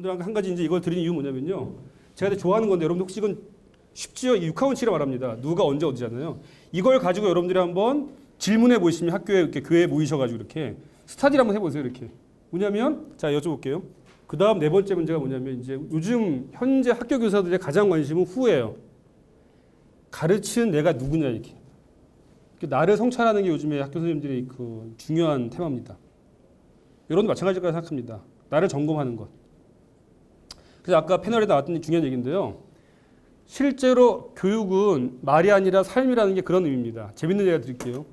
여러분들한테 한 가지 이제 이걸 드리는 이유 뭐냐면요. 제가 좋아하는 건데 여러분들 혹시 이건 쉽지요? 육하원칙이라 말합니다. 누가 언제 어디잖아요. 이걸 가지고 여러분들이 한번 질문해 보시면 학교에 이렇게 교회에 모이셔가지고 이렇게 스타디를 한번 해보세요. 이렇게 뭐냐면 자 여쭤볼게요. 그 다음 네 번째 문제가 뭐냐면 이제 요즘 현재 학교 교사들의 가장 관심은 후예요. 가르치는 내가 누구냐 이렇게. 나를 성찰하는 게 요즘에 학교 선생님들의 그 중요한 테마입니다. 여러분도 마찬가지일 거라 생각합니다. 나를 점검하는 것. 그래서 아까 패널에 나왔던 중요한 얘기인데요. 실제로 교육은 말이 아니라 삶이라는 게 그런 의미입니다. 재밌는 얘기 드릴게요.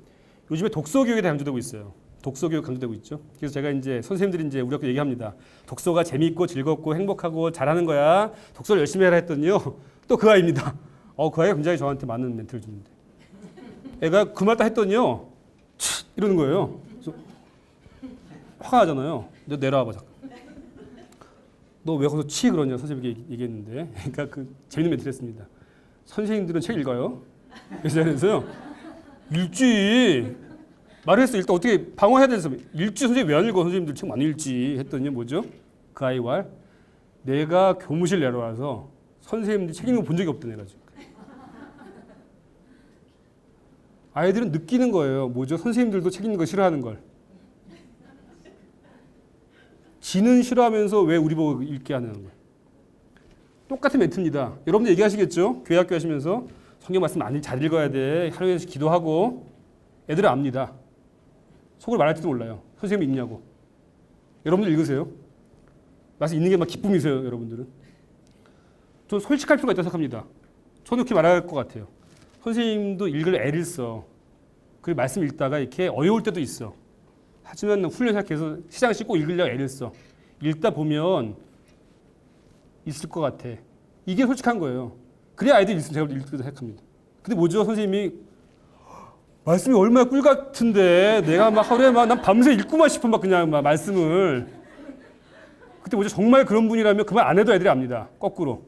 요즘에 독서 교육이 강조되고 있어요. 독서 교육 강조되고 있죠. 그래서 제가 이제 선생님들이 이제 우리 학교 얘기합니다. 독서가 재밌고 즐겁고 행복하고 잘하는 거야. 독서를 열심히 해라 했더니요. 또 그 아이입니다. 그 아이가 굉장히 저한테 많은 멘트를 주는데. 애가 그 말 딱 했더니요. 이러는 거예요. 그래서 화가 나잖아요. 너 내려와봐 잠깐. 너 왜 거기서 치 그러냐 선생님께 얘기했는데. 그러니까 그 재밌는 멘트를 했습니다. 선생님들은 책 읽어요? 그래서요. 읽지. 말을 했어. 일단 어떻게 방어해야 돼서 읽지. 선생님 왜 안 읽어? 선생님들 책 많이 읽지. 했더니 뭐죠? 그 아이 말. 내가 교무실 내려와서 선생님들이 책 읽는 거 본 적이 없던 애가 지금. 아이들은 느끼는 거예요. 뭐죠? 선생님들도 책 읽는 거 싫어하는 걸. 지는 싫어하면서 왜 우리 보고 읽게 하는 거예요. 똑같은 멘트입니다. 여러분들 얘기하시겠죠? 교회 학교 하시면서 성경 말씀 많이 잘 읽어야 돼. 하루에 기도하고. 애들은 압니다. 속을 말할지도 몰라요. 선생님 읽냐고. 여러분들 읽으세요? 말씀 읽는 게 막 기쁨이세요, 여러분들은? 전 솔직할 필요가 있다고 생각합니다. 저는 그렇게 말할 것 같아요. 선생님도 읽을 애를 써. 그 말씀 읽다가 이렇게 어려울 때도 있어. 하지만 훈련 시작해서 시장 씻고 읽으려고 애를 써. 읽다 보면 있을 것 같아. 이게 솔직한 거예요. 그래야 아이들이 제가 읽기도 생각합니다. 근데 뭐죠? 선생님이 말씀이 얼마나 꿀 같은데 내가 막 하루에 막 난 밤새 읽고만 싶어 막 그냥 막 말씀을. 그때 뭐죠? 정말 그런 분이라면 그 말 안 해도 애들이 압니다. 거꾸로.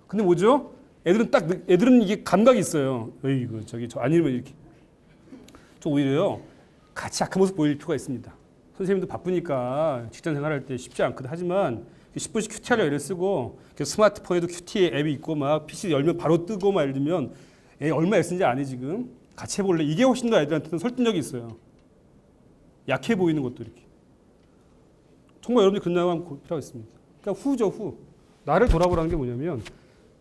근데 뭐죠? 애들은 이게 감각이 있어요. 이거 저 아니면 이렇게. 저 오히려요. 같이 약한 모습 보일 필요가 있습니다. 선생님도 바쁘니까 직장 생활할 때 쉽지 않거든. 하지만 10분씩 큐티하려 애를 쓰고 스마트폰에도 큐티 앱이 있고 막 PC 열면 바로 뜨고 막 예를 들면 애 얼마 애쓰는지 아니 지금. 같이 해볼래. 이게 훨씬 더 애들한테는 설득력이 있어요. 약해 보이는 것도 이렇게. 정말 여러분들이 그런 나가면 필요가 있습니다. 그러니까 후죠, 후. 나를 돌아보라는 게 뭐냐면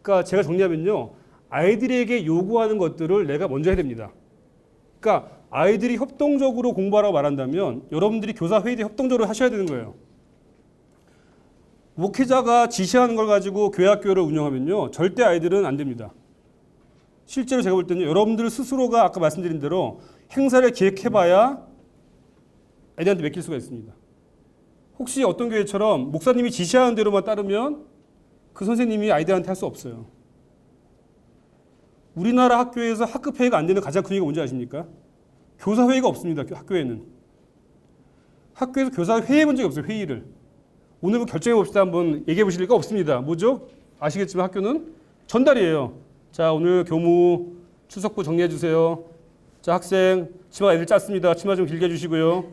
그러니까 제가 정리하면요. 아이들에게 요구하는 것들을 내가 먼저 해야 됩니다. 그러니까 아이들이 협동적으로 공부하라고 말한다면 여러분들이 교사 회의 때 협동적으로 하셔야 되는 거예요. 목회자가 지시하는 걸 가지고 교회 학교를 운영하면요. 절대 아이들은 안 됩니다. 실제로 제가 볼 때는 여러분들 스스로가 아까 말씀드린 대로 행사를 기획해봐야 애들한테 맡길 수가 있습니다. 혹시 어떤 교회처럼 목사님이 지시하는 대로만 따르면 그 선생님이 아이들한테 할 수 없어요. 우리나라 학교에서 학급 회의가 안 되는 가장 큰 이유가 뭔지 아십니까? 교사 회의가 없습니다. 학교에는. 학교에서 교사 회의 해본 적이 없어요. 회의를. 오늘 뭐 결정해 봅시다. 한번 얘기해 보실 리가 없습니다. 뭐죠? 아시겠지만 학교는 전달이에요. 자, 오늘 교무 출석부 정리해 주세요. 자, 학생 치마 애들 짰습니다. 치마 좀 길게 해주시고요.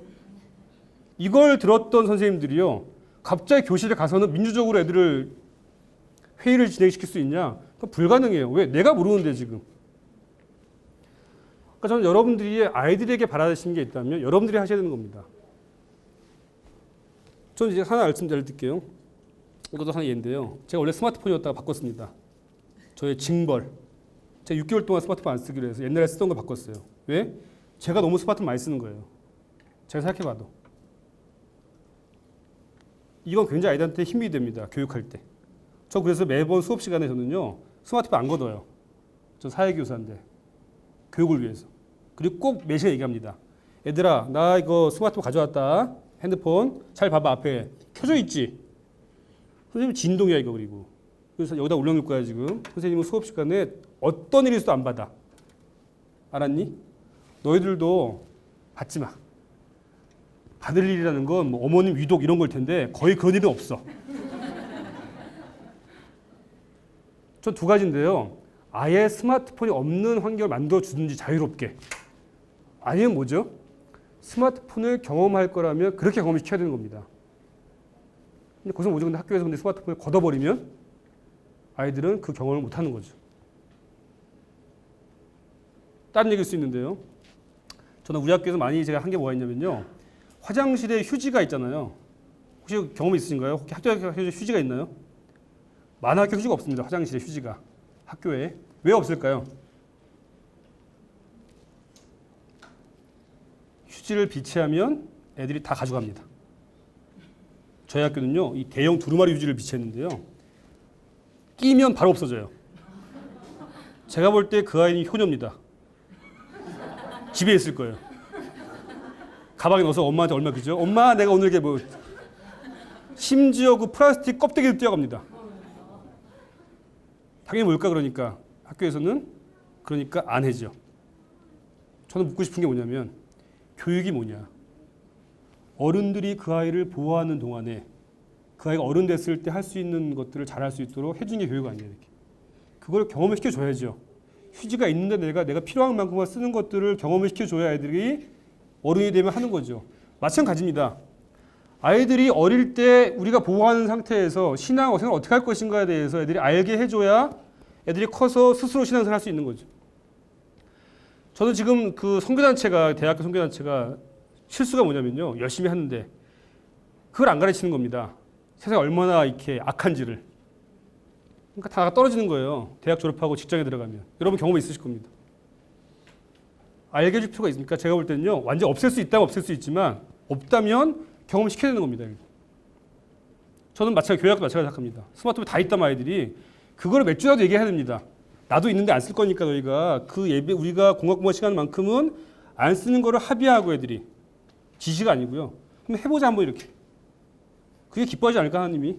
이걸 들었던 선생님들이요. 갑자기 교실에 가서는 민주적으로 애들을 회의를 진행시킬 수 있냐? 불가능해요. 왜? 내가 모르는데 지금. 그러니까 저는 여러분들이 아이들에게 바라시는 게 있다면 여러분들이 하셔야 되는 겁니다. 저는 이제 하나 말씀드릴게요. 이것도 하나 예인데요. 제가 원래 스마트폰이었다가 바꿨습니다. 저의 징벌. 제가 6개월 동안 스마트폰 안 쓰기로 해서 옛날에 쓰던 거 바꿨어요. 왜? 제가 너무 스마트폰 많이 쓰는 거예요. 제가 생각해봐도. 이건 굉장히 아이들한테 힘이 됩니다. 교육할 때. 저 그래서 매번 수업 시간에 저는요. 스마트폰 안 걷어요. 저 사회교사인데. 교육을 위해서. 그리고 꼭 매시간 얘기합니다. 얘들아 나 이거 스마트폰 가져왔다. 핸드폰 잘 봐봐. 앞에 켜져 있지. 선생님 진동이야 이거. 그리고 그래서 여기다 올려놓을 거야 지금. 선생님은 수업 시간에 어떤 일이 있어도 안 받아. 알았니? 너희들도 받지 마. 받을 일이라는 건 뭐 어머님 위독 이런 걸 텐데 거의 그런 일은 없어. 전 두 가지인데요. 아예 스마트폰이 없는 환경을 만들어주든지 자유롭게. 아니면 뭐죠? 스마트폰을 경험할 거라면 그렇게 경험시켜야 되는 겁니다. 근데 거기서 오죠. 근데 학교에서 근데 스마트폰을 걷어버리면 아이들은 그 경험을 못 하는 거죠. 다른 얘기일 수 있는데요. 저는 우리 학교에서 많이 제가 한 게 뭐가 있냐면요. 화장실에 휴지가 있잖아요. 혹시 경험 있으신가요? 학교 휴지가 있나요? 많은 학교 휴지가 없습니다. 화장실에 휴지가. 학교에. 왜 없을까요? 휴지를 비치하면 애들이 다 가져갑니다. 저희 학교는요. 이 대형 두루마리 휴지를 비치했는데요. 끼면 바로 없어져요. 제가 볼 때 그 아이는 효녀입니다. 집에 있을 거예요. 가방에 넣어서 엄마한테 얼마 그죠? 엄마 내가 오늘 이게 뭐 심지어 그 플라스틱 껍데기도 떼어갑니다. 당연히 뭘까 그러니까 학교에서는 그러니까 안 해죠. 저는 묻고 싶은 게 뭐냐면 교육이 뭐냐. 어른들이 그 아이를 보호하는 동안에 그 아이가 어른 됐을 때 할 수 있는 것들을 잘할 수 있도록 해주는 게 교육 아니에요. 이렇게. 그걸 경험을 시켜줘야죠. 휴지가 있는데 내가 필요한 만큼만 쓰는 것들을 경험을 시켜줘야 아이들이 어른이 되면 하는 거죠. 마찬가지입니다. 아이들이 어릴 때 우리가 보호하는 상태에서 신앙생활을 어떻게 할 것인가에 대해서 애들이 알게 해줘야 애들이 커서 스스로 신앙생활을 할 수 있는 거죠. 저는 지금 그 선교단체가 대학교 선교단체가 실수가 뭐냐면요. 열심히 하는데 그걸 안 가르치는 겁니다. 세상이 얼마나 이렇게 악한지를. 그러니까 다 떨어지는 거예요. 대학 졸업하고 직장에 들어가면. 여러분 경험 있으실 겁니다. 알게 해줄 필요가 있으니까 제가 볼 때는요. 완전 없앨 수 있다면 없앨 수 있지만 없다면 경험을 시켜야 되는 겁니다. 저는 교육학도 마찬가지 생각합니다. 스마트폰 다 있다면 아이들이 그거를 몇 주라도 얘기해야 됩니다. 나도 있는데 안 쓸 거니까 너희가 그 예배 우리가 공부 시간만큼은 안 쓰는 거를 합의하고 애들이 지시가 아니고요. 한번 해보자 한번 이렇게. 그게 기뻐하지 않을까 하나님이.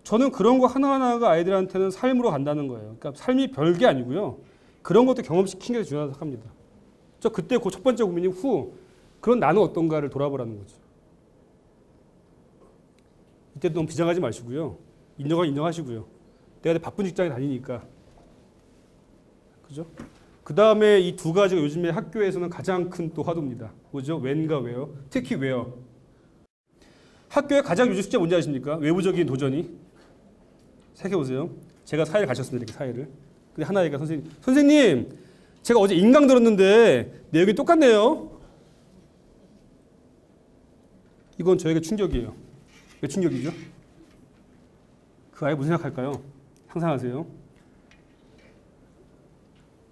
저는 그런 거 하나하나가 아이들한테는 삶으로 간다는 거예요. 그러니까 삶이 별게 아니고요. 그런 것도 경험시키는 게 중요하다고 생각합니다. 저 그때 그 첫 번째 고민이 그런 나는 어떤가를 돌아보라는 거죠. 이때도 너무 비장하지 마시고요. 인정하시고요. 내가 바쁜 직장에 다니니까. 그죠? 그 다음에 이 두 가지가 요즘에 학교에서는 가장 큰 또 화두입니다. 뭐죠? when과 where. 특히 where. 학교의 가장 요즘 숙제 뭔지 아십니까? 외부적인 도전이. 생각해보세요. 제가 사회를 가르쳤습니다. 이렇게 사회를. 근데 하나 애가 선생님, 제가 어제 인강 들었는데 내용이 똑같네요. 이건 저에게 충격이에요. 왜 충격이죠? 그 아이 무슨 생각할까요? 상상하세요.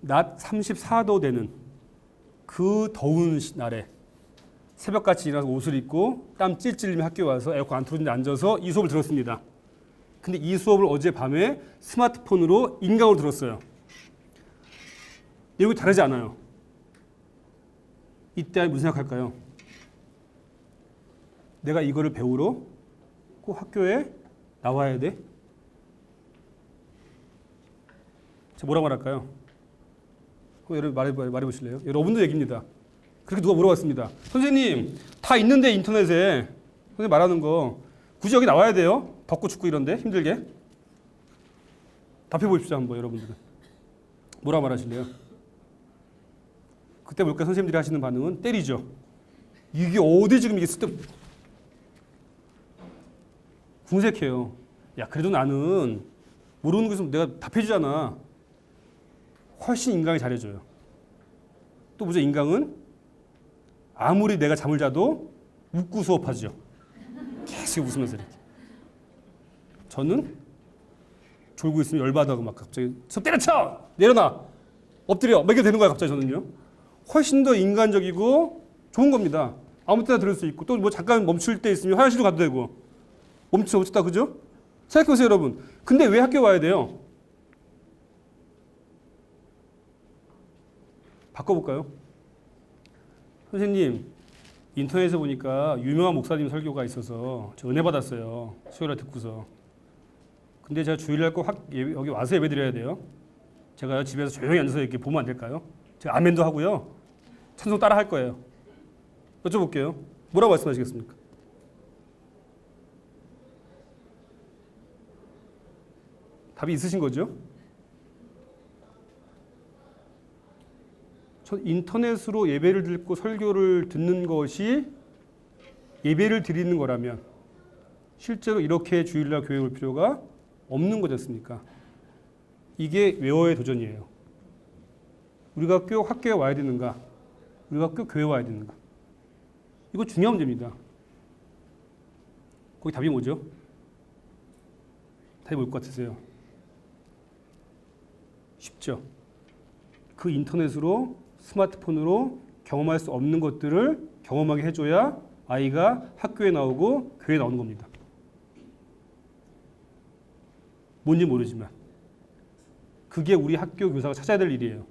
낮 34도 되는 그 더운 날에 새벽같이 일어나서 옷을 입고 땀 찔찔 흘리며 학교에 와서 에어컨 안 틀어진 데 앉아서 이 수업을 들었습니다. 근데 이 수업을 어제 밤에 스마트폰으로 인강으로 들었어요. 내용이 다르지 않아요. 이때 무슨 생각할까요? 내가 이거를 배우러 꼭 학교에 나와야 돼? 제가 뭐라고 말할까요? 여러분 말해보실래요? 여러분도 얘기입니다. 그렇게 누가 물어봤습니다. 선생님 다 있는데 인터넷에 선생님 말하는 거 굳이 여기 나와야 돼요? 덥고 춥고 이런데 힘들게? 답해 보십시오 한번 여러분들은. 뭐라고 말하실래요? 그때 뭘까 선생님들이 하시는 반응은 때리죠. 이게 어디 지금 이게 쓸데 궁색해요. 야 그래도 나는 모르는 거 있으면 내가 답해주잖아. 훨씬 인강이 잘해줘요. 또 뭐죠? 인강은 아무리 내가 잠을 자도 웃고 수업하죠. 계속 웃으면서 이렇게. 저는 졸고 있으면 열받아서 막 갑자기 수업 때려쳐! 내려놔! 엎드려! 막 이렇게 되는 거야 갑자기 저는요. 훨씬 더 인간적이고 좋은 겁니다. 아무 때나 들을 수 있고 또 뭐 잠깐 멈출 때 있으면 화장실도 가도 되고 멈췄다 그죠? 생각해보세요 여러분. 근데 왜 학교 와야 돼요? 바꿔볼까요? 선생님 인터넷에 보니까 유명한 목사님 설교가 있어서 저 은혜 받았어요. 수요일에 듣고서. 근데 제가 주일날 꼭 여기 와서 예배 드려야 돼요. 제가 집에서 조용히 앉아서 이렇게 보면 안 될까요? 제가 아멘도 하고요. 찬송 따라 할 거예요. 여쭤볼게요. 뭐라고 말씀하시겠습니까? 답이 있으신 거죠? 전 인터넷으로 예배를 듣고 설교를 듣는 것이 예배를 드리는 거라면 실제로 이렇게 주일날 교회 올 필요가 없는 거지 않습니까? 이게 외워의 도전이에요. 우리가 꼭 학교에 와야 되는가? 우리가 꼭 교회에 와야 되는가? 이거 중요한 문제입니다. 거기 답이 뭐죠? 답이 뭘 것 같으세요? 쉽죠? 그 인터넷으로 스마트폰으로 경험할 수 없는 것들을 경험하게 해줘야 아이가 학교에 나오고 교회에 나오는 겁니다. 뭔지 모르지만 그게 우리 학교 교사가 찾아야 될 일이에요.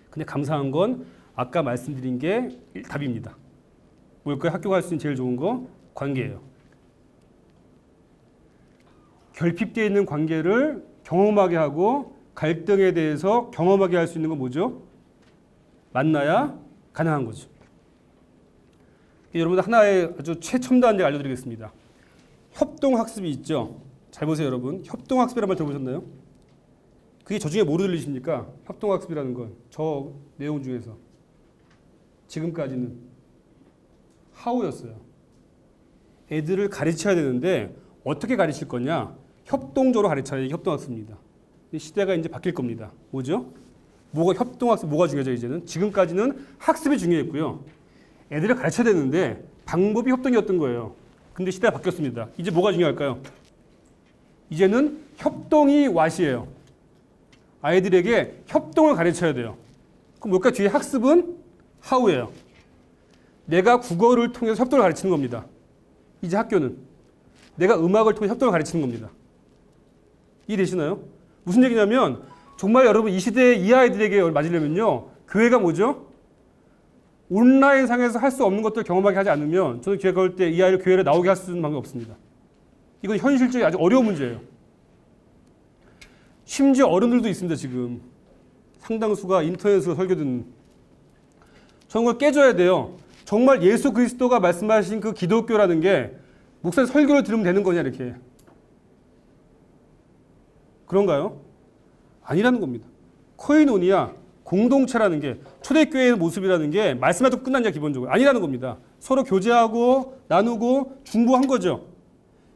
근데 감사한 건 아까 말씀드린 게 답입니다. 뭘까요? 학교가 할 수 있는 제일 좋은 거 관계예요. 결핍되어 있는 관계를 경험하게 하고 갈등에 대해서 경험하게 할 수 있는 건 뭐죠? 만나야 가능한 거죠. 여러분들 하나의 아주 최첨단 데 알려드리겠습니다. 협동학습이 있죠. 잘 보세요 여러분. 협동학습이라는 말 들어보셨나요? 그게 저 중에 뭐로 들리십니까? 협동학습이라는 건 저 내용 중에서 지금까지는 하우였어요. 애들을 가르쳐야 되는데 어떻게 가르칠 거냐? 협동적으로 가르쳐야 이게 협동학습입니다. 시대가 이제 바뀔 겁니다. 뭐죠? 뭐가 협동학습 뭐가 중요하죠 이제는? 지금까지는 학습이 중요했고요. 애들을 가르쳐야 되는데 방법이 협동이었던 거예요. 근데 시대가 바뀌었습니다. 이제 뭐가 중요할까요? 이제는 협동이 왓이에요. 아이들에게 협동을 가르쳐야 돼요. 그럼 뭘까? 뒤에 학습은 하우예요. 내가 국어를 통해서 협동을 가르치는 겁니다. 이제 학교는 내가 음악을 통해 협동을 가르치는 겁니다. 이해되시나요? 무슨 얘기냐면 정말 여러분 이 시대에 이 아이들에게 맞으려면요. 교회가 뭐죠? 온라인상에서 할 수 없는 것들을 경험하게 하지 않으면 저는 교회 갈 때 이 아이를 교회에 나오게 할 수 있는 방법이 없습니다. 이건 현실적인 아주 어려운 문제예요. 심지어 어른들도 있습니다. 지금 상당수가 인터넷으로 설교 듣는. 저는 그걸 깨줘야 돼요. 정말 예수 그리스도가 말씀하신 그 기독교라는 게 목사님 설교를 들으면 되는 거냐 이렇게. 그런가요? 아니라는 겁니다. 코이노니아 공동체라는 게 초대교회의 모습이라는 게 말씀만 듣고 끝난 게 기본적으로 아니라는 겁니다. 서로 교제하고 나누고 중보한 거죠.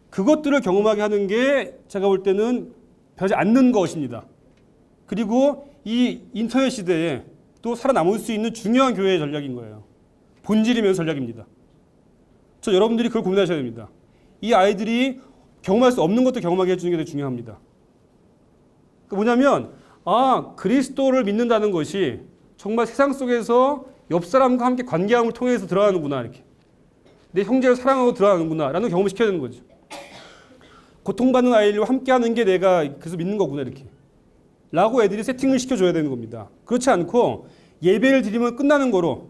그것들을 경험하게 하는 게 제가 볼 때는 변하지 않는 것입니다. 그리고 이 인터넷 시대에 또 살아남을 수 있는 중요한 교회의 전략인 거예요. 본질이면서 전략입니다. 저 여러분들이 그걸 고민하셔야 됩니다. 이 아이들이 경험할 수 없는 것도 경험하게 해주는 게 되게 중요합니다. 뭐냐면 그리스도를 믿는다는 것이 정말 세상 속에서 옆 사람과 함께 관계함을 통해서 들어가는구나 이렇게. 내 형제를 사랑하고 들어가는구나 라는 경험을 시켜야 되는 거죠. 고통받는 아이들과 함께하는 게 내가 그래서 믿는 거구나 이렇게. 라고 애들이 세팅을 시켜줘야 되는 겁니다. 그렇지 않고 예배를 드리면 끝나는 거로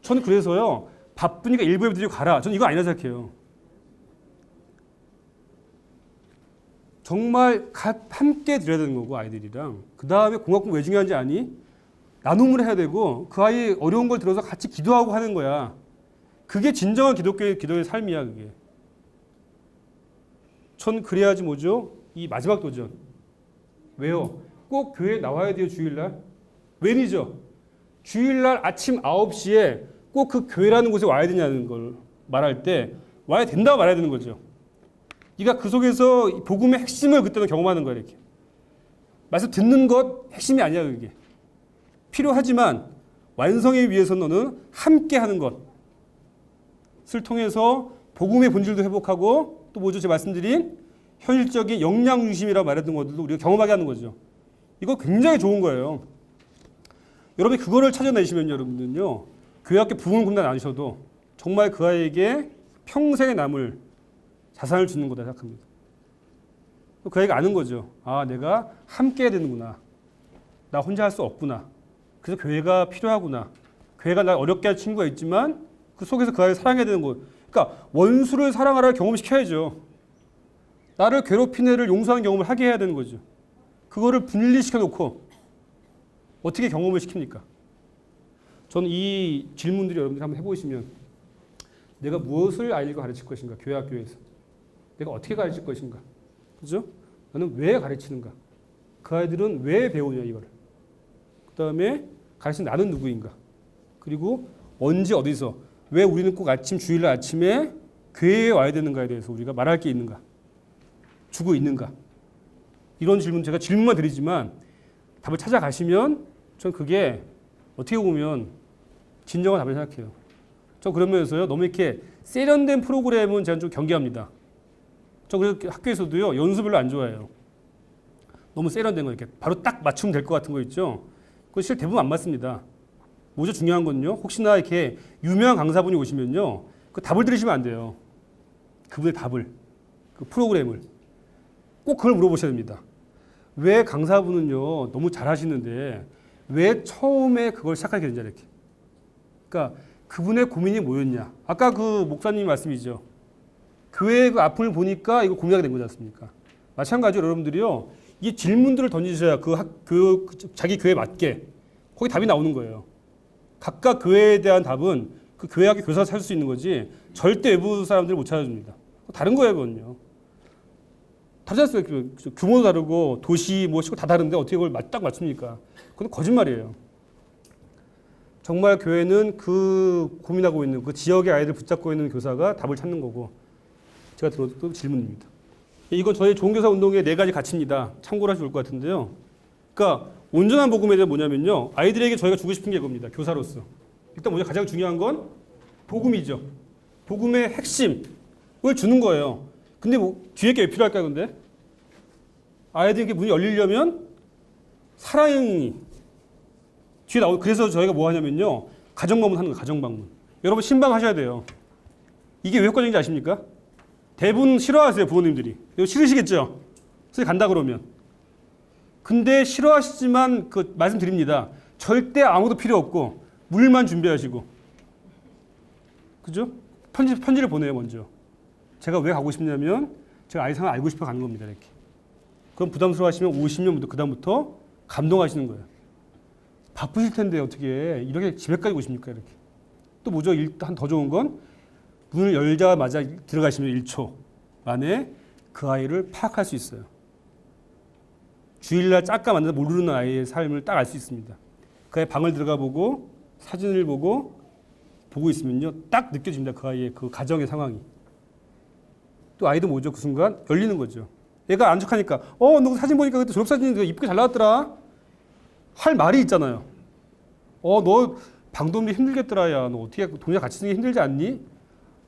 저는 그래서요 바쁘니까 일부 예배 드리고 가라. 저는 이거 아니라 생각해요. 정말 함께 드려야 되는 거고 아이들이랑. 그 다음에 공학공 왜 중요한지 아니? 나눔을 해야 되고 그 아이 어려운 걸 들어서 같이 기도하고 하는 거야. 그게 진정한 기도의 삶이야 그게. 전 그래야지 뭐죠? 이 마지막 도전. 왜요? 꼭 교회에 나와야 돼요 주일날? 웬이죠? 주일날 아침 9시에 꼭 그 교회라는 곳에 와야 되냐는 걸 말할 때 와야 된다고 말해야 되는 거죠. 네가 그 속에서 복음의 핵심을 그때는 경험하는 거야 이렇게. 말씀 듣는 것 핵심이 아니야 그게. 필요하지만 완성에 위해서 너는 함께 하는 것을 통해서 복음의 본질도 회복하고 또 뭐죠? 제가 말씀드린 현실적인 역량 중심이라고 말했던 것들도 우리가 경험하게 하는 거죠. 이거 굉장히 좋은 거예요. 여러분이 그거를 찾아내시면 여러분들은요. 교회 학교 부흥 군단 아니셔도 정말 그 아이에게 평생에 남을 자산을 주는 거다 생각합니다. 그 아이가 아는 거죠. 내가 함께 해야 되는구나. 나 혼자 할 수 없구나. 그래서 교회가 필요하구나. 교회가 날 어렵게 할 친구가 있지만 그 속에서 그 아이를 사랑해야 되는 거. 그러니까 원수를 사랑하라를 경험시켜야죠. 나를 괴롭힌 애를 용서하는 경험을 하게 해야 되는 거죠. 그거를 분리시켜 놓고 어떻게 경험을 시킵니까? 저는 이 질문들이 여러분들이 한번 해보시면 내가 무엇을 아이들과 가르칠 것인가? 교회 학교에서. 내가 어떻게 가르칠 것인가? 그죠? 나는 왜 가르치는가? 그 아이들은 왜 배우냐 이거를. 그 다음에 가르치는 나는 누구인가? 그리고 언제 어디서 왜 우리는 꼭 주일날 아침에 교회에 와야 되는가에 대해서 우리가 말할 게 있는가? 주고 있는가? 이런 질문, 제가 질문만 드리지만 답을 찾아가시면 전 그게 어떻게 보면 진정한 답을 생각해요. 저 그러면서요, 너무 이렇게 세련된 프로그램은 제가 좀 경계합니다. 저 그래서 학교에서도요, 연수 별로 안 좋아해요. 너무 세련된 거, 이렇게 바로 딱 맞추면 될 것 같은 거 있죠? 그건 실제 대부분 안 맞습니다. 뭐죠? 중요한 건요, 혹시나 이렇게 유명한 강사분이 오시면요, 그 답을 들으시면 안 돼요. 그분의 답을, 그 프로그램을. 꼭 그걸 물어보셔야 됩니다. 왜 강사분은요, 너무 잘하시는데, 왜 처음에 그걸 시작하게 됐냐, 이렇게. 그러니까 그분의 고민이 뭐였냐. 아까 그 목사님 말씀이죠. 교회의 그 아픔을 보니까 이거 고민하게 된 거지 않습니까? 마찬가지로 여러분들이요, 이 질문들을 던지셔야 자기 교회에 맞게 거기 답이 나오는 거예요. 각각 교회에 대한 답은 그 교회학교 교사가 찾을 수 있는 거지 절대 외부 사람들이 못 찾아줍니다. 다른 거예요, 그건요. 다르지 않습니까? 규모도 다르고 도시 뭐시고 다 다른데 어떻게 그걸 딱 맞춥니까? 그건 거짓말이에요. 정말 교회는 그 고민하고 있는 그 지역의 아이들 붙잡고 있는 교사가 답을 찾는 거고, 제가 들어도 질문입니다. 이건 저희 좋은교사 운동의 4가지 가치입니다. 참고를 하시면 좋을 것 같은데요. 그러니까 온전한 복음에 대한 뭐냐면요, 아이들에게 저희가 주고 싶은 게 이겁니다. 교사로서. 일단 먼저 가장 중요한 건 복음이죠. 복음의 핵심을 주는 거예요. 근데 뭐 뒤에 게 왜 필요할까요, 근데? 아이들에게 문이 열리려면 사랑이 뒤에 나오고, 그래서 저희가 뭐 하냐면요, 가정방문 하는 거예요, 가정방문. 여러분 신방하셔야 돼요. 이게 왜 효과적인지 아십니까? 대부분 싫어하세요, 부모님들이. 이거 싫으시겠죠? 선생님 간다 그러면. 근데 싫어하시지만 그 말씀드립니다. 절대 아무도 필요 없고 물만 준비하시고, 그죠? 편지를 보내요, 먼저. 제가 왜 가고 싶냐면 제가 아이 상을 알고 싶어 가는 겁니다, 이렇게. 그럼 부담스러워하시면 오시면 그다음부터 감동하시는 거예요. 바쁘실 텐데 어떻게 이렇게 집에까지 오십니까, 이렇게. 또 뭐죠? 일단 더 좋은 건 문을 열자마자 들어가시면 1초 안에 그 아이를 파악할 수 있어요. 주일날 짝까 만나서 모르는 아이의 삶을 딱 알 수 있습니다. 그 아이 방을 들어가 보고 사진을 보고 있으면요, 딱 느껴집니다. 그 아이의 그 가정의 상황이. 또 아이도 뭐죠? 그 순간 열리는 거죠. 얘가 안 척하니까 너 사진 보니까 그때 졸업사진 이쁘게 잘 나왔더라 할 말이 있잖아요. 너 방도비 힘들겠더라. 야, 너 어떻게 동네 같이 쓰는 게 힘들지 않니?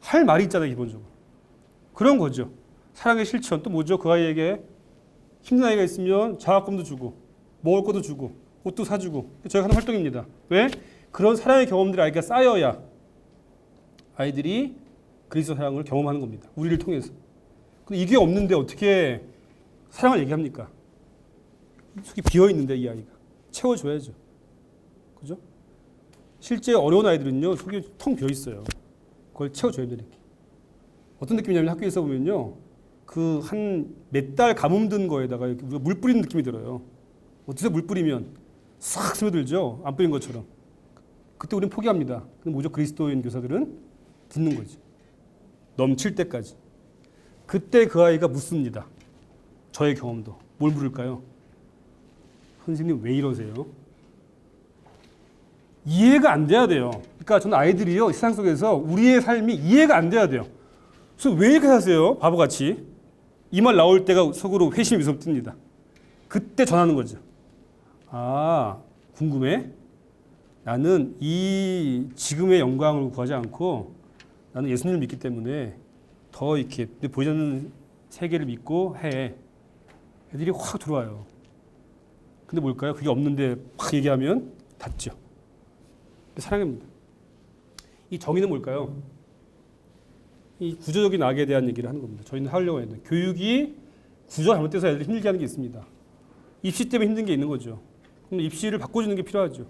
할 말이 있잖아요, 기본적으로. 그런 거죠. 사랑의 실천. 또 뭐죠? 그 아이에게 힘든 아이가 있으면 장학금도 주고 먹을 것도 주고 옷도 사주고. 저희가 하는 활동입니다. 왜? 그런 사랑의 경험들이 아이가 쌓여야 아이들이 그리스도 사랑을 경험하는 겁니다. 우리를 통해서. 근데 이게 없는데 어떻게 사랑을 얘기합니까? 속이 비어있는데 이 아이가. 채워줘야죠. 그죠? 실제 어려운 아이들은요, 속이 텅 비어있어요. 그걸 채워줘야 돼요, 이렇게. 어떤 느낌이냐면 학교에서 보면요, 그 한 몇 달 가뭄든 거에다가 이렇게 우리가 물 뿌리는 느낌이 들어요. 어디서 물 뿌리면 싹 스며들죠? 안 뿌린 것처럼. 그때 우리는 포기합니다. 근데 뭐죠? 그리스도인 교사들은 붓는 거죠. 넘칠 때까지. 그때 그 아이가 묻습니다. 저의 경험도. 뭘 물을까요? 선생님 왜 이러세요? 이해가 안 돼야 돼요. 그러니까 저는 아이들이요, 세상 속에서 우리의 삶이 이해가 안 돼야 돼요. 그래서 왜 이렇게 사세요? 바보같이. 이 말 나올 때가 속으로 회심이 미소 뜹니다. 그때 전하는 거죠. 아, 궁금해? 나는 이 지금의 영광을 구하지 않고 나는 예수님을 믿기 때문에 더 이렇게 보이지 않는 세계를 믿고 해. 애들이 확 들어와요. 근데 뭘까요? 그게 없는데 확 얘기하면 닫죠. 사랑입니다. 이 정의는 뭘까요? 이 구조적인 악에 대한 얘기를 하는 겁니다. 저희는 하려고 했는데 교육이 구조가 잘못돼서 애들이 힘들게 하는 게 있습니다. 입시 때문에 힘든 게 있는 거죠. 그럼 입시를 바꿔주는 게 필요하죠.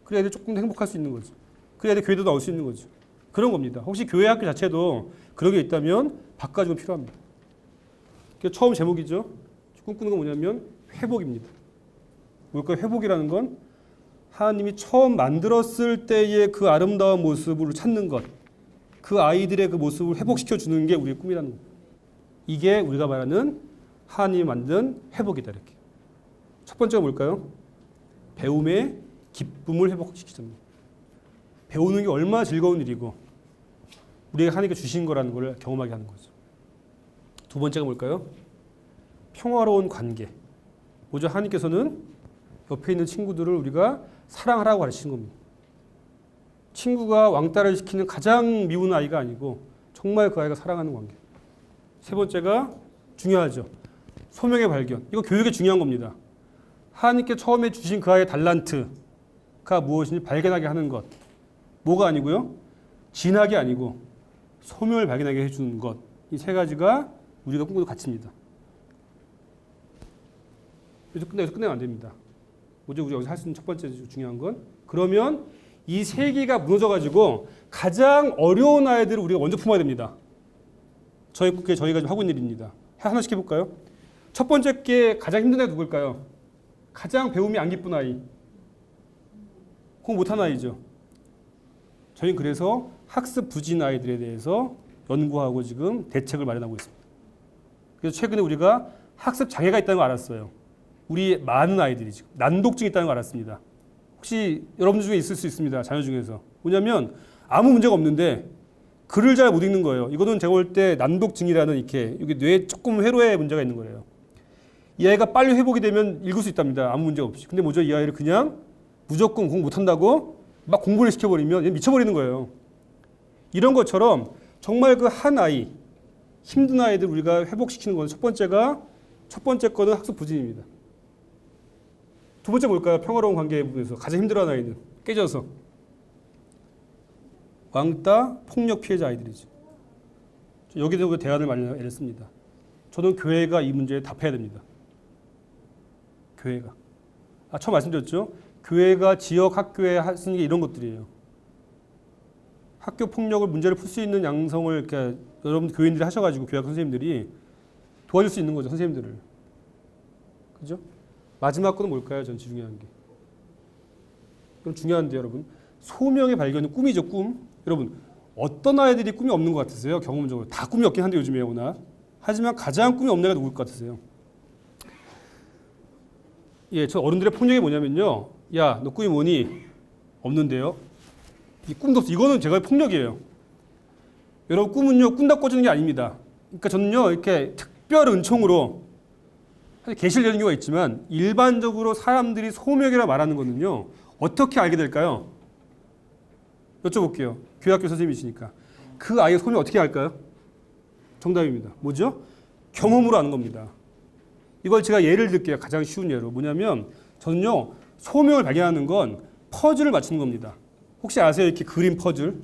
그래야 애들 조금 더 행복할 수 있는 거죠. 그래야 애들 교회도 나올 수 있는 거죠. 그런 겁니다. 혹시 교회 학교 자체도 그런 게 있다면 바꿔주면 필요합니다. 처음 제목이죠. 꿈꾸는 건 뭐냐면 회복입니다. 뭘까요? 회복이라는 건 하나님이 처음 만들었을 때의 그 아름다운 모습을 찾는 것, 그 아이들의 그 모습을 회복시켜 주는 게 우리의 꿈이라는 겁니다. 이게 우리가 말하는 하나님이 만든 회복이다, 이렇게. 첫 번째가 뭘까요? 배움의 기쁨을 회복시키자입니다. 배우는 게 얼마나 즐거운 일이고 우리가 하나님께 주신 거라는 걸 경험하게 하는 거죠. 두 번째가 뭘까요? 평화로운 관계. 먼저 하나님께서는 옆에 있는 친구들을 우리가 사랑하라고 가르치는 겁니다. 친구가 왕따를 시키는 가장 미운 아이가 아니고 정말 그 아이가 사랑하는 관계. 세 번째가 중요하죠. 소명의 발견. 이거 교육에 중요한 겁니다. 하나님께 처음에 주신 그 아이의 달란트가 무엇인지 발견하게 하는 것. 뭐가 아니고요? 진학이 아니고 소명을 발견하게 해주는 것. 이 세 가지가 우리가 꿈꾸는 가치입니다. 여기서 끝내면 안 됩니다. 먼저 우리가 여기서 할 수 있는 첫 번째 중요한 건 그러면 이 세 개가 무너져가지고 가장 어려운 아이들을 우리가 먼저 품어야 됩니다. 그게 저희가 지금 하고 있는 일입니다. 하나씩 해볼까요? 첫 번째 게 가장 힘든 애가 누굴까요? 가장 배움이 안 기쁜 아이. 공부 못하는 아이죠. 저희는 그래서 학습 부진 아이들에 대해서 연구하고 지금 대책을 마련하고 있습니다. 그래서 최근에 우리가 학습 장애가 있다는 걸 알았어요. 우리 많은 아이들이 지금 난독증이 있다는 걸 알았습니다. 혹시 여러분들 중에 있을 수 있습니다. 자녀 중에서. 뭐냐면 아무 문제가 없는데 글을 잘 못 읽는 거예요. 이거는 제가 볼 때 난독증이라는 이렇게 여기 뇌에 조금 회로에 문제가 있는 거예요. 이 아이가 빨리 회복이 되면 읽을 수 있답니다. 아무 문제 없이. 근데 뭐죠? 이 아이를 그냥 무조건 공부 못한다고 막 공부를 시켜버리면 얘 미쳐버리는 거예요. 이런 것처럼 정말 그 한 아이, 힘든 아이들 우리가 회복시키는 건 첫 번째 거는 학습 부진입니다. 두 번째 뭘까요? 평화로운 관계 부분에서 가장 힘들어하는 아이는 깨져서 왕따, 폭력 피해자 아이들이죠. 여기에 대해서 대안을 마련했습니다. 저는 교회가 이 문제에 답해야 됩니다. 교회가. 처음 말씀드렸죠? 교회가 지역 학교에 하시는 게 이런 것들이에요. 학교 폭력을 문제를 풀 수 있는 양성을 이렇게 여러분 교인들이 하셔가지고 교회 선생님들이 도와줄 수 있는 거죠. 선생님들을. 그죠? 마지막 거는 뭘까요? 전 중요한 게. 그럼 중요한데 여러분. 소명의 발견은 꿈이죠. 꿈. 여러분 어떤 아이들이 꿈이 없는 것 같으세요? 경험적으로. 다 꿈이 없긴 한데 요즘에 워낙. 하지만 가장 꿈이 없는 애가 누굴 것 같으세요? 예, 저 어른들의 폭력이 뭐냐면요. 야, 너 꿈이 뭐니? 없는데요. 이 꿈도 없어. 이거는 제가 폭력이에요. 여러분 꿈은요. 꾼다고 꿔주는 게 아닙니다. 그러니까 저는요. 이렇게 특별 은총으로 사실 계시를 여는 경우가 있지만 일반적으로 사람들이 소명이라 말하는 거는요. 어떻게 알게 될까요? 여쭤볼게요. 교회학교 선생님이시니까. 그 아이의 소명을 어떻게 알까요? 정답입니다. 뭐죠? 경험으로 아는 겁니다. 이걸 제가 예를 들게요. 가장 쉬운 예로. 뭐냐면 저는요. 소명을 발견하는 건 퍼즐을 맞추는 겁니다. 혹시 아세요? 이렇게 그림 퍼즐?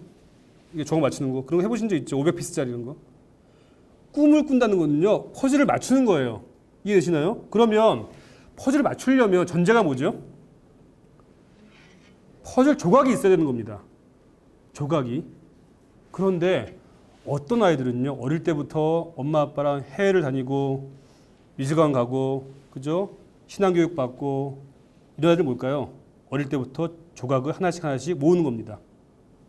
이게 저거 맞추는 거. 그런 거 해보신 적 있죠? 500피스짜리 이런 거. 꿈을 꾼다는 거는요. 퍼즐을 맞추는 거예요. 이해되시나요? 그러면 퍼즐을 맞추려면 전제가 뭐죠? 퍼즐 조각이 있어야 되는 겁니다. 조각이. 그런데 어떤 아이들은요. 어릴 때부터 엄마 아빠랑 해외를 다니고 미술관 가고 그죠? 신앙교육 받고 이런 아이들 뭘까요? 어릴 때부터 조각을 하나씩 모으는 겁니다.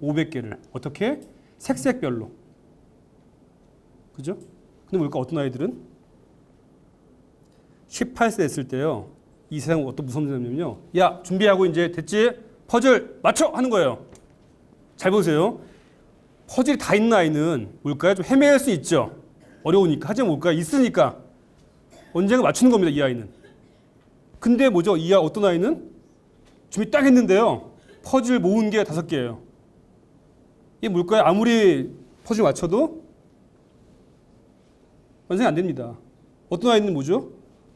500개를. 어떻게? 색색별로. 그죠? 근데 뭘까? 어떤 아이들은 18세 됐을 때요. 이 세상 어떤 무서운 점이냐면요. 야, 준비하고 이제 됐지? 퍼즐 맞춰! 하는 거예요. 잘 보세요. 퍼즐이 다 있는 아이는 뭘까요? 좀 헤매할 수 있죠. 어려우니까. 하지만 뭘까요? 있으니까. 언젠가 맞추는 겁니다. 이 아이는. 근데 뭐죠? 이 어떤 아이는 준비 딱 했는데요. 퍼즐 모은 게 5개예요. 이게 뭘까요? 아무리 퍼즐 맞춰도 완성이 안 됩니다. 어떤 아이는 뭐죠?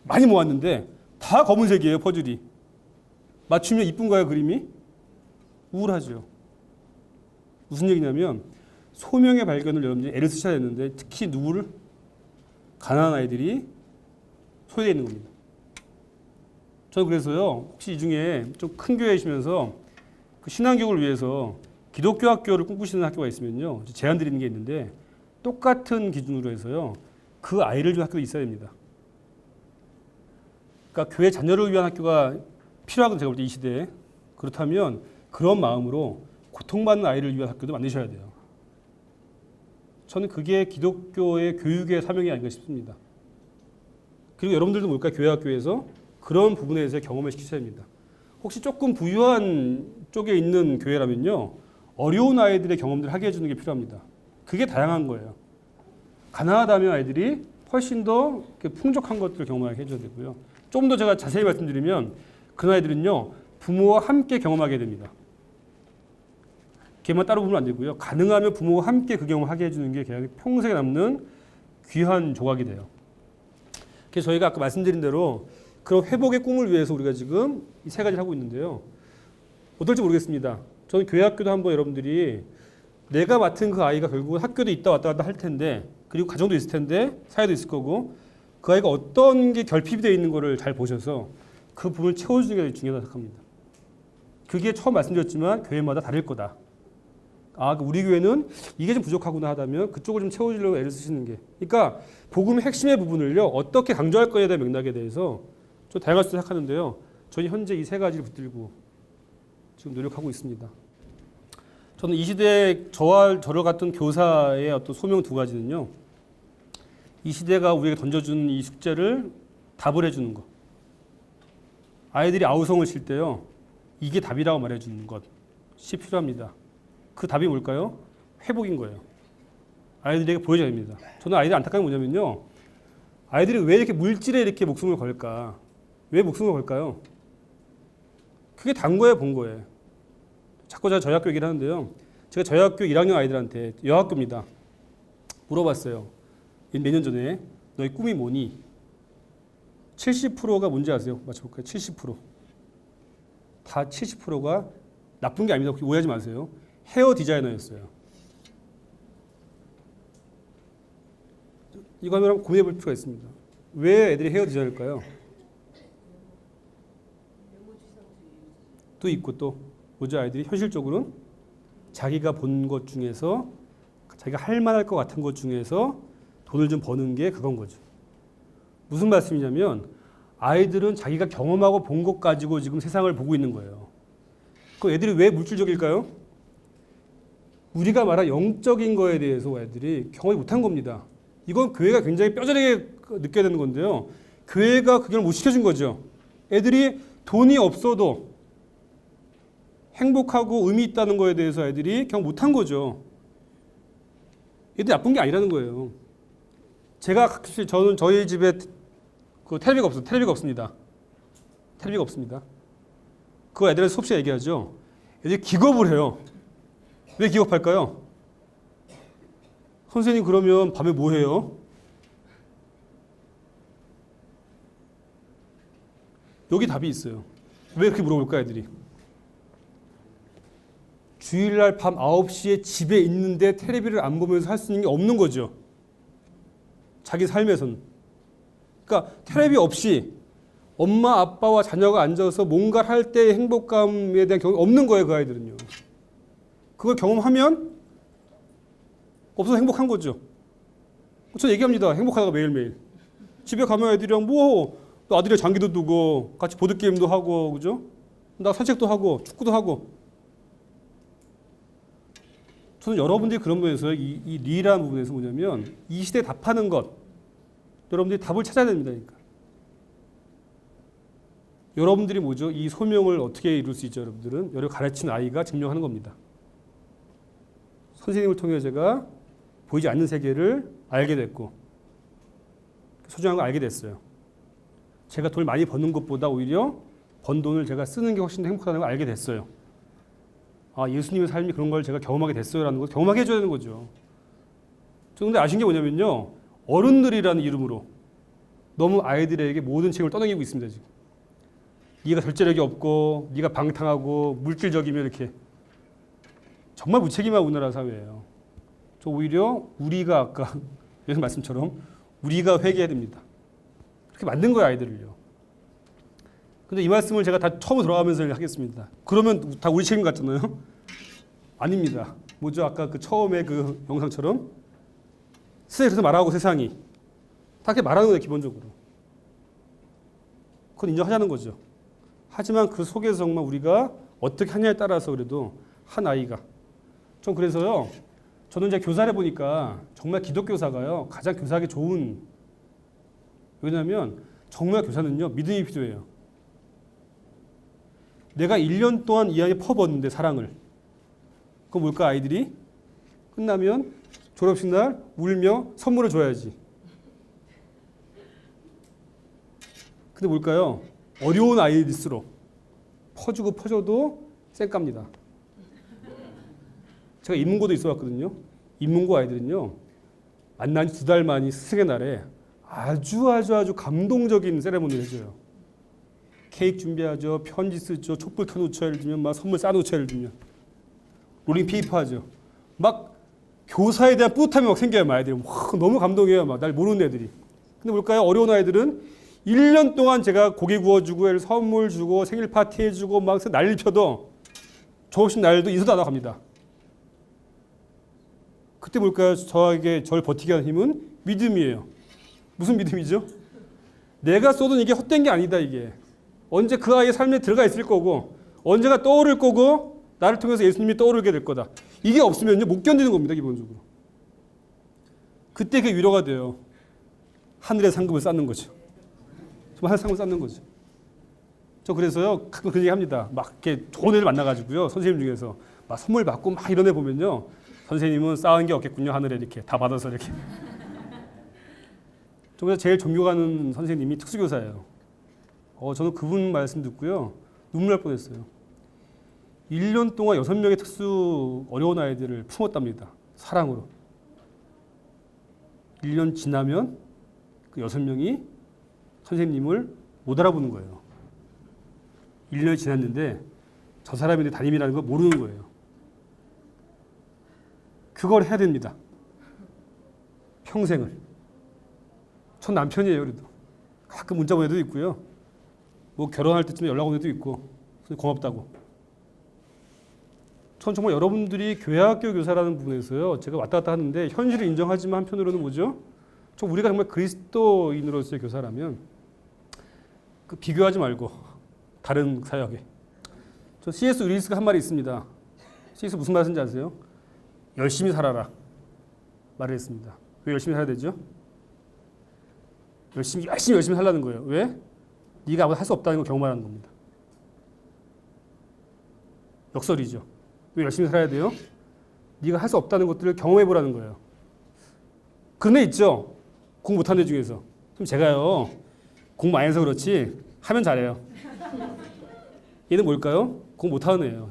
많이 모았는데 다 검은색이에요. 퍼즐이. 맞추면 이쁜가요? 그림이? 우울하죠. 무슨 얘기냐면 소명의 발견을 여러분들이 애를 쓰셔야 되는데 특히 누구를? 가난한 아이들이 소외되어 있는 겁니다. 저는 그래서요. 혹시 이 중에 좀 큰 교회이시면서 그 신앙교육을 위해서 기독교 학교를 꿈꾸시는 학교가 있으면요. 제안 드리는 게 있는데 똑같은 기준으로 해서요. 그 아이를 위한 학교도 있어야 됩니다. 그러니까 교회 자녀를 위한 학교가 필요하거든요. 제가 볼 때 이 시대에. 그렇다면 그런 마음으로 고통받는 아이를 위한 학교도 만드셔야 돼요. 저는 그게 기독교의 교육의 사명이 아닌가 싶습니다. 그리고 여러분들도 뭘까? 교회 학교에서 그런 부분에서 경험을 시키셔야 됩니다. 혹시 조금 부유한 쪽에 있는 교회라면요. 어려운 아이들의 경험들을 하게 해주는 게 필요합니다. 그게 다양한 거예요. 가난하다면 아이들이 훨씬 더 풍족한 것들을 경험하게 해줘야 되고요. 좀 더 제가 자세히 말씀드리면 그 아이들은요 부모와 함께 경험하게 됩니다. 걔만 따로 보면 안 되고요. 가능하면 부모와 함께 그 경험을 하게 해주는 게 그냥 평생에 남는 귀한 조각이 돼요. 그래서 저희가 아까 말씀드린 대로 그런 회복의 꿈을 위해서 우리가 지금 이 세 가지를 하고 있는데요. 어떨지 모르겠습니다. 저는 교회 학교도 한번 여러분들이 내가 맡은 그 아이가 결국은 학교도 있다 왔다 갔다 할 텐데 그리고 가정도 있을 텐데 사회도 있을 거고 그 아이가 어떤 게 결핍이 되어 있는 거를 잘 보셔서 그 부분을 채워주는 게 중요하다고 생각합니다. 그게 처음 말씀드렸지만 교회마다 다를 거다. 우리 교회는 이게 좀 부족하구나 하다면 그쪽을 좀 채워주려고 애를 쓰시는 게. 그러니까 복음의 핵심의 부분을요 어떻게 강조할 거에 대한 맥락에 대해서 좀 다양할 수 생각하는데요. 저희 현재 이 세 가지를 붙들고 지금 노력하고 있습니다. 저는 이 시대에 저를 같은 교사의 어떤 소명 두 가지는요. 이 시대가 우리에게 던져준 이 숙제를 답을 해주는 것. 아이들이 아우성을 칠 때요. 이게 답이라고 말해주는 것이 필요합니다. 그 답이 뭘까요? 회복인 거예요. 아이들에게 보여줘야 됩니다. 저는 아이들 안타까운 게 뭐냐면요. 아이들이 왜 이렇게 물질에 이렇게 목숨을 걸까? 왜 목숨을 걸까요? 그게 단 거예요, 본 거예요. 자꾸 제가 저희 학교 얘기를 하는데요. 제가 저희 학교 1학년 아이들한테 여학교입니다. 물어봤어요. 몇 년 전에 너희 꿈이 뭐니? 70%가 뭔지 아세요? 맞춰볼까요? 70%. 다 70%가 나쁜 게 아닙니다. 오해하지 마세요. 헤어 디자이너였어요. 이거 한번 고민해 볼 필요가 있습니다. 왜 애들이 헤어 디자이너일까요? 또 있고 또 뭐죠? 아이들이 현실적으로는 자기가 본 것 중에서 자기가 할 만할 것 같은 것 중에서 돈을 좀 버는 게 그건 거죠. 무슨 말씀이냐면 아이들은 자기가 경험하고 본 것 가지고 지금 세상을 보고 있는 거예요. 그 애들이 왜 물질적일까요? 우리가 말한 영적인 거에 대해서 애들이 경험이 못한 겁니다. 이건 교회가 굉장히 뼈저리게 느껴야 되는 건데요. 교회가 그걸 못 시켜준 거죠. 애들이 돈이 없어도 행복하고 의미 있다는 거에 대해서 애들이 경험 못한 거죠. 애들이 나쁜 게 아니라는 거예요. 저는 저희 집에 텔레비가 없습니다. 텔레비가 없습니다. 그거 애들한테 수업 시간에 얘기하죠. 애들이 기겁을 해요. 왜 기겁할까요? 선생님 그러면 밤에 뭐 해요? 여기 답이 있어요. 왜 그렇게 물어볼까 애들이? 주일날 밤 9시에 집에 있는데 텔레비를 안 보면서 할 수 있는 게 없는 거죠. 자기 삶에서는. 그러니까 텔레비 없이 엄마 아빠와 자녀가 앉아서 뭔가를 할 때의 행복감에 대한 경험이 없는 거예요. 그 아이들은요. 그걸 경험하면 없어서 행복한 거죠. 저 얘기합니다. 행복하다가 매일매일. 집에 가면 애들이랑 또 아들이랑 장기도 두고 같이 보드게임도 하고 그죠? 나 산책도 하고 축구도 하고. 저는 여러분들이 그런 부분에서 이 리라는 부분에서 뭐냐면 이 시대에 답하는 것 여러분들이 답을 찾아야 됩니다. 그러니까. 여러분들이 뭐죠? 이 소명을 어떻게 이룰 수 있죠? 여러분들은 여러 가르친 아이가 증명하는 겁니다. 선생님을 통해 제가 보이지 않는 세계를 알게 됐고 소중한 걸 알게 됐어요. 제가 돈을 많이 버는 것보다 오히려 번 돈을 제가 쓰는 게 훨씬 더 행복하다는 걸 알게 됐어요. 예수님의 삶이 그런 걸 제가 경험하게 됐어요라는 걸 경험하게 해줘야 되는 거죠. 근데 아신 게 뭐냐면요. 어른들이라는 이름으로 너무 아이들에게 모든 책임을 떠넘기고 있습니다. 지금. 네가 절제력이 없고 네가 방탕하고 물질적이면 이렇게 정말 무책임한 우리나라 사회예요. 저 오히려 우리가 아까 예수님 말씀처럼 우리가 회개해야 됩니다. 그렇게 만든 거예요 아이들을요. 근데 이 말씀을 제가 다 처음 들어가면서 하겠습니다. 그러면 다 우리 책임 같잖아요. 아닙니다. 뭐죠? 아까 그 처음에 그 영상처럼 그래서 말하고 세상이 다 그렇게 말하는 거예요 기본적으로. 그건 인정하자는 거죠. 하지만 그 속에서 정말 우리가 어떻게 하냐에 따라서 그래도 한 아이가 전 그래서요. 저는 이제 교사를 보니까 정말 기독교사가요 가장 교사하기 좋은 왜냐하면 정말 교사는요 믿음이 필요해요. 내가 1년 동안 이 아이에 퍼붓는데 사랑을 그건 뭘까 아이들이 끝나면 졸업식 날 울며 선물을 줘야지. 근데 뭘까요? 어려운 아이일수록 퍼주고 퍼줘도 쌩깝니다. 제가 인문고도 있어 왔거든요. 인문고 아이들은요. 만난 지 2달 만이 스승의 날에 아주 감동적인 세레모니를 해줘요. 케이크 준비하죠. 편지 쓰죠. 촛불 켜놓죠. 예를 들면 막 선물 싸놓죠. 예를 들면 롤링 페이퍼 하죠. 막 교사에 대한 뿌듯함이 막 생겨요. 아이들이 와, 너무 감동해요. 막 날 모르는 애들이. 근데 뭘까요? 어려운 아이들은 1년 동안 제가 고기 구워주고 선물 주고 생일 파티 해주고 막 난리 펴도 졸업식 날도 인사도 안 하고 갑니다. 그때 뭘까요? 저에게 저를 버티게 하는 힘은 믿음이에요. 무슨 믿음이죠? 내가 쏟은 이게 헛된 게 아니다. 이게 언제 그 아이의 삶에 들어가 있을 거고 언제가 떠오를 거고 나를 통해서 예수님이 떠오르게 될 거다. 이게 없으면요 못 견디는 겁니다. 기본적으로. 그때 그게 위로가 돼요. 하늘의 상급을 쌓는 거죠. 정말 하늘의 상급을 쌓는 거죠. 저 그래서요 가끔 그런 얘기 합니다. 막 이렇게 좋은 애들 만나가지고요 선생님 중에서 막 선물 받고 막 이런 애 보면요 선생님은 쌓은 게 없겠군요. 하늘에 이렇게 다 받아서 이렇게. 저 그래서 제일 존경하는 선생님이 특수교사예요. 저는 그분 말씀 듣고요 눈물 날 뻔했어요. 1년 동안 6명의 특수 어려운 아이들을 품었답니다. 사랑으로. 1년 지나면 그 6명이 선생님을 못 알아보는 거예요. 1년이 지났는데 저 사람이 내 담임이라는 걸 모르는 거예요. 그걸 해야 됩니다. 평생을. 전 남편이에요. 그래도 가끔 문자 보내도 있고요. 뭐 결혼할 때쯤에 연락 오는 애도 있고 고맙다고. 전 정말 여러분들이 교회학교 교사라는 부분에서요 제가 왔다 갔다 하는데 현실을 인정하지만 한편으로는 뭐죠? 우리가 정말 그리스도인으로서의 교사라면 그 비교하지 말고 다른 사역에. 저 C.S. 루이스가 한 말이 있습니다. C.S. 무슨 말 하는지 아세요? 열심히 살아라 말을 했습니다. 왜 열심히 살아야 되죠? 열심히 살라는 거예요. 왜? 네가 아무것도 할 수 없다는 걸 경험하는 겁니다. 역설이죠. 왜 열심히 살아야 돼요? 네가 할 수 없다는 것들을 경험해보라는 거예요. 그런 애 있죠? 공부 못하는 애 중에서. 그럼 제가요 공부 많이 해서 그렇지 하면 잘해요. 얘는 뭘까요? 공부 못하는 애예요.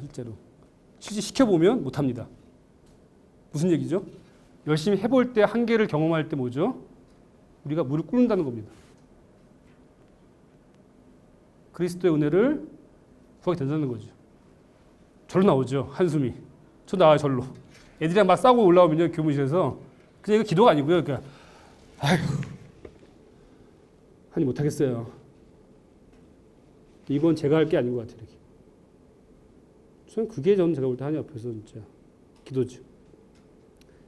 실제 시켜보면 못합니다. 무슨 얘기죠? 열심히 해볼 때 한계를 경험할 때 뭐죠? 우리가 무릎 꿇는다는 겁니다. 그리스도의 은혜를 구하게 된다는 거죠. 절로 나오죠. 한숨이. 저 나와요. 절로. 애들이랑 막 싸우고 올라오면요. 교무실에서. 그냥 이거 기도가 아니고요. 그러니까 아휴 하니 못하겠어요. 이건 제가 할 게 아닌 것 같아요. 이렇게. 저는 그게 저는 제가 볼 때 하나님 앞에서 진짜 기도죠.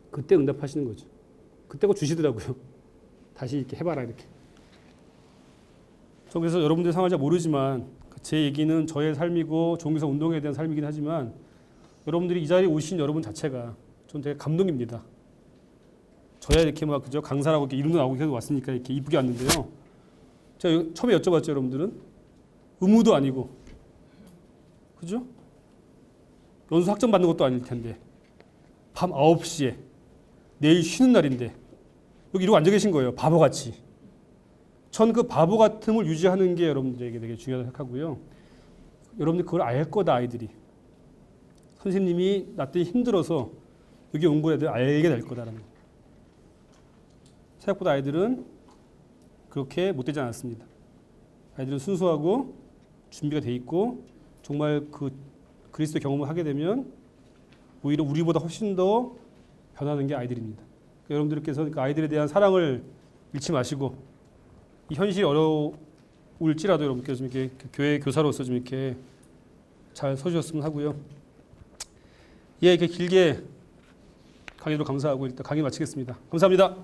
그때 응답하시는 거죠. 그때 거 주시더라고요. 다시 이렇게 해봐라 이렇게. 저 그래서 여러분들 상황을 잘 모르지만 제 얘기는 저의 삶이고 종교사 운동에 대한 삶이긴 하지만 여러분들이 이 자리에 오신 여러분 자체가 좀 되게 감동입니다. 저야 이렇게 막 그죠 강사라고 이렇게 이름도 나오고 계속 왔으니까 이렇게 이쁘게 왔는데요. 제가 처음에 여쭤봤죠. 여러분들은 의무도 아니고 그죠? 연수 학점 받는 것도 아닐 텐데 밤 9시에 내일 쉬는 날인데 여기 이러고 앉아 계신 거예요. 바보같이. 전 그 바보 같음을 유지하는 게 여러분들에게 되게 중요하다고 생각하고요. 여러분들 그걸 알 거다 아이들이. 선생님이 나 때문에 힘들어서 여기 온 걸 애들 알게 될 거다라는 거. 생각보다 아이들은 그렇게 못되지 않았습니다. 아이들은 순수하고 준비가 돼 있고 정말 그 그리스도 경험을 하게 되면 오히려 우리보다 훨씬 더 변하는 게 아이들입니다. 여러분들께서 그 아이들에 대한 사랑을 잃지 마시고 이 현실이 어려울지라도 여러분께서 좀 이렇게 교회 교사로서 좀 이렇게 잘 서주셨으면 하고요. 예, 이렇게 길게 강의로 감사하고 일단 강의 마치겠습니다. 감사합니다.